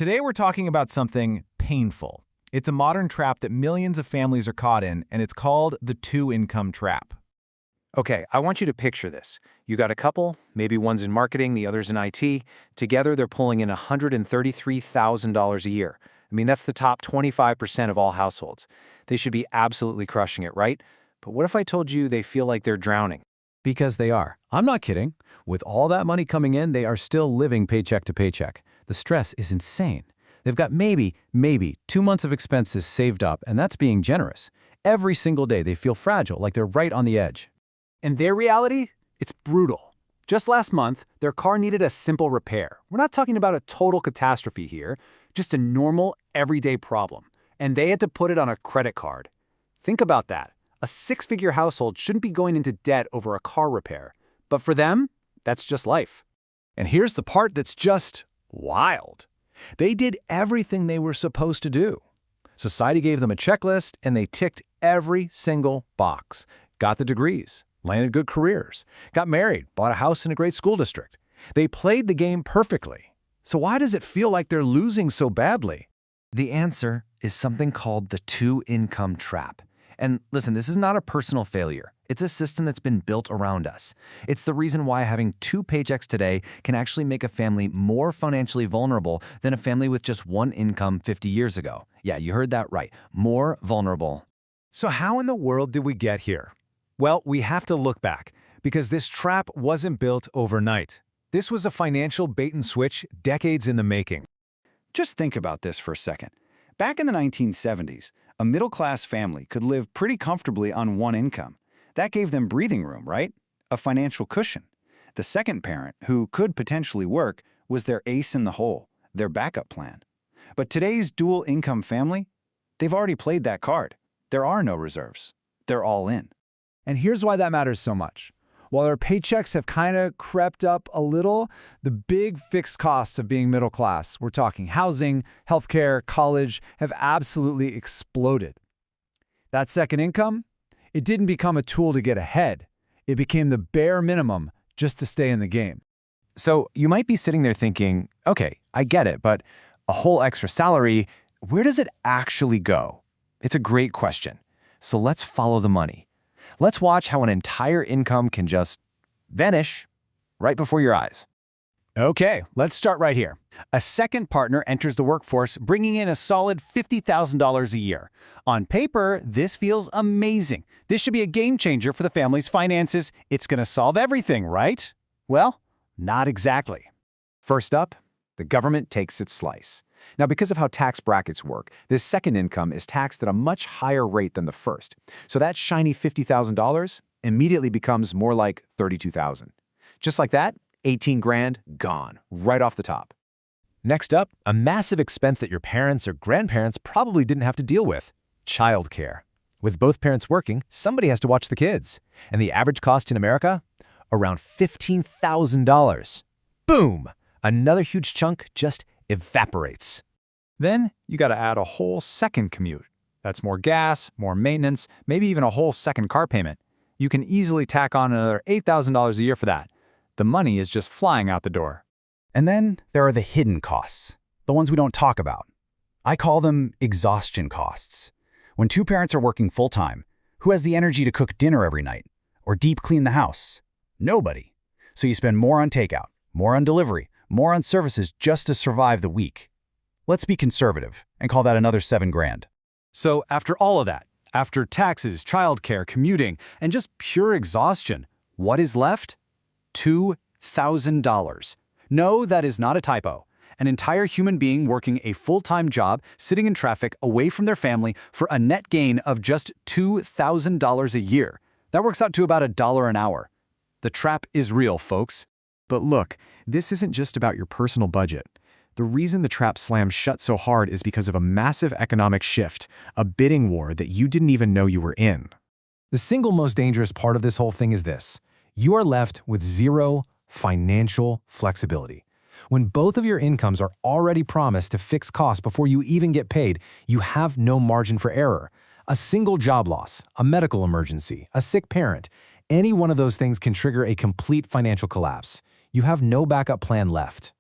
Today we're talking about something painful. It's a modern trap that millions of families are caught in, and it's called the two-income trap. Okay, I want you to picture this. You got a couple, maybe one's in marketing, the other's in IT. Together, they're pulling in $133,000 a year. I mean, that's the top 25% of all households. They should be absolutely crushing it, right? But what if I told you they feel like they're drowning? Because they are. I'm not kidding. With all that money coming in, they are still living paycheck to paycheck. The stress is insane. They've got maybe 2 months of expenses saved up, and that's being generous. Every single day, they feel fragile, like they're right on the edge. And their reality? It's brutal. Just last month, their car needed a simple repair. We're not talking about a total catastrophe here, just a normal, everyday problem. And they had to put it on a credit card. Think about that. A six-figure household shouldn't be going into debt over a car repair. But for them, that's just life. And here's the part that's just wild. They did everything they were supposed to do. Society gave them a checklist, and they ticked every single box. Got the degrees, landed good careers, got married, bought a house in a great school district. They played the game perfectly. So why does it feel like they're losing so badly? The answer is something called the two-income trap. And listen, this is not a personal failure. It's a system that's been built around us. It's the reason why having two paychecks today can actually make a family more financially vulnerable than a family with just one income 50 years ago. Yeah, you heard that right. More vulnerable. So how in the world did we get here? Well, we have to look back, because this trap wasn't built overnight. This was a financial bait-and-switch decades in the making. Just think about this for a second. Back in the 1970s, a middle-class family could live pretty comfortably on one income. That gave them breathing room, right? A financial cushion. The second parent, who could potentially work, was their ace in the hole, their backup plan. But today's dual-income family, they've already played that card. There are no reserves. They're all in. And here's why that matters so much. While our paychecks have kind of crept up a little, the big fixed costs of being middle class, we're talking housing, healthcare, college, have absolutely exploded. That second income, it didn't become a tool to get ahead. It became the bare minimum just to stay in the game. So you might be sitting there thinking, okay, I get it, but a whole extra salary, where does it actually go? It's a great question. So let's follow the money. Let's watch how an entire income can just vanish right before your eyes. Okay, let's start right here. A second partner enters the workforce, bringing in a solid $50,000 a year. On paper, this feels amazing. This should be a game changer for the family's finances. It's going to solve everything, right? Well, not exactly. First up, the government takes its slice. Now, because of how tax brackets work, this second income is taxed at a much higher rate than the first. So that shiny $50,000 immediately becomes more like $32,000. Just like that, 18 grand gone, right off the top. Next up, a massive expense that your parents or grandparents probably didn't have to deal with: childcare. With both parents working, somebody has to watch the kids. And the average cost in America? Around $15,000. Boom! Another huge chunk just evaporates. Then you got to add a whole second commute. That's more gas, more maintenance, maybe even a whole second car payment. You can easily tack on another $8,000 a year for that. The money is just flying out the door. And then there are the hidden costs, the ones we don't talk about. I call them exhaustion costs. When two parents are working full-time, who has the energy to cook dinner every night or deep clean the house? Nobody. So you spend more on takeout, more on delivery, more on services just to survive the week. Let's be conservative and call that another 7 grand. So after all of that, after taxes, childcare, commuting, and just pure exhaustion, what is left? $2,000. No, that is not a typo. An entire human being working a full-time job, sitting in traffic away from their family for a net gain of just $2,000 a year. That works out to about $1 an hour. The trap is real, folks. But look, this isn't just about your personal budget. The reason the trap slams shut so hard is because of a massive economic shift, a bidding war that you didn't even know you were in. The single most dangerous part of this whole thing is this: you are left with zero financial flexibility. When both of your incomes are already promised to fix costs before you even get paid, you have no margin for error. A single job loss, a medical emergency, a sick parent, any one of those things can trigger a complete financial collapse. You have no backup plan left.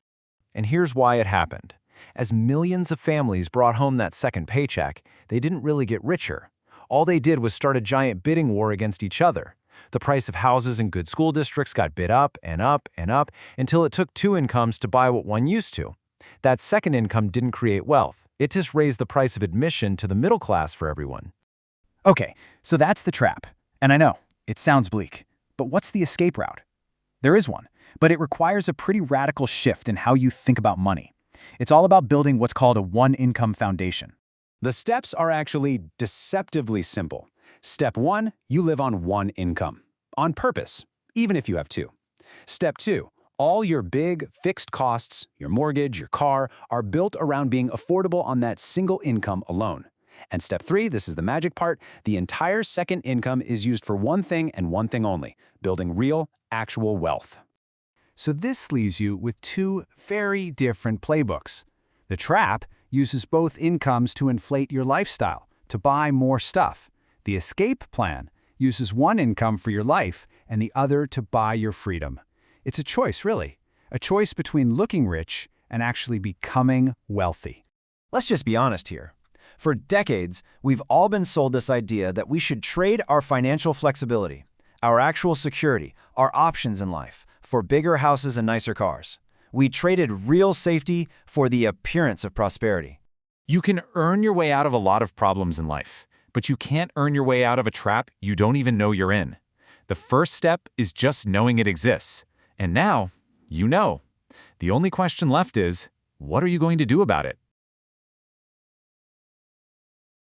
And here's why it happened. As millions of families brought home that second paycheck, they didn't really get richer. All they did was start a giant bidding war against each other. The price of houses in good school districts got bid up and up and up until it took two incomes to buy what one used to. That second income didn't create wealth. It just raised the price of admission to the middle class for everyone. Okay, so that's the trap. And I know, it sounds bleak. But what's the escape route? There is one, but it requires a pretty radical shift in how you think about money. It's all about building what's called a one-income foundation. The steps are actually deceptively simple. Step 1, you live on one income. On purpose, even if you have two. Step 2, all your big, fixed costs, your mortgage, your car, are built around being affordable on that single income alone. And step 3, this is the magic part, the entire second income is used for one thing and one thing only, building real, actual wealth. So this leaves you with two very different playbooks. The trap uses both incomes to inflate your lifestyle, to buy more stuff. The escape plan uses one income for your life and the other to buy your freedom. It's a choice, really. A choice between looking rich and actually becoming wealthy. Let's just be honest here. For decades, we've all been sold this idea that we should trade our financial flexibility, our actual security, our options in life, for bigger houses and nicer cars. We traded real safety for the appearance of prosperity. You can earn your way out of a lot of problems in life, but you can't earn your way out of a trap you don't even know you're in. The first step is just knowing it exists. And now, you know. The only question left is, what are you going to do about it?